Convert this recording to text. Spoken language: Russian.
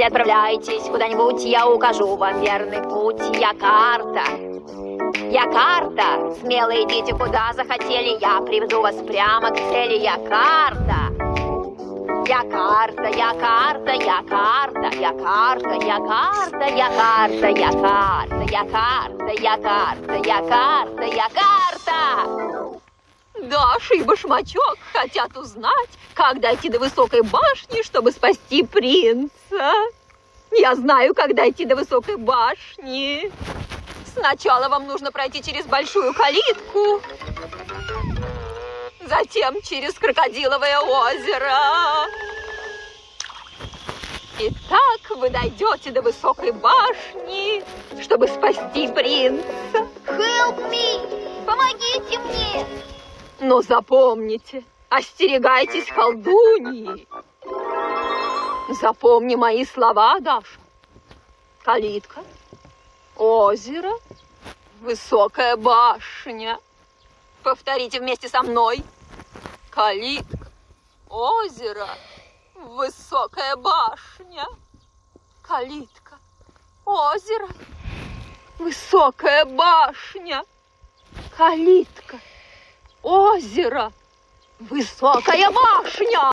Вставайте, отправляйтесь куда-нибудь, я укажу вам верный путь. Я карта. Я карта. Смело идите куда захотели, я приведу вас прямо к цели. Я карта. Я карта, я карта, я карта, я карта, я карта, я карта, я карта, я карта, я карта, я карта, я карта. Даша и Башмачок хотят узнать, как дойти до высокой башни, чтобы спасти принца. Я знаю, как дойти до высокой башни. Сначала вам нужно пройти через большую калитку, затем через крокодиловое озеро. И так вы дойдете до высокой башни, чтобы спасти принца. Help me! Помогите мне! Но запомните, остерегайтесь колдуньи. Запомни мои слова, Даша. Калитка, озеро, высокая башня. Повторите вместе со мной. Калитка, озеро, высокая башня. Калитка, озеро, высокая башня. Калитка, озеро, высокая башня.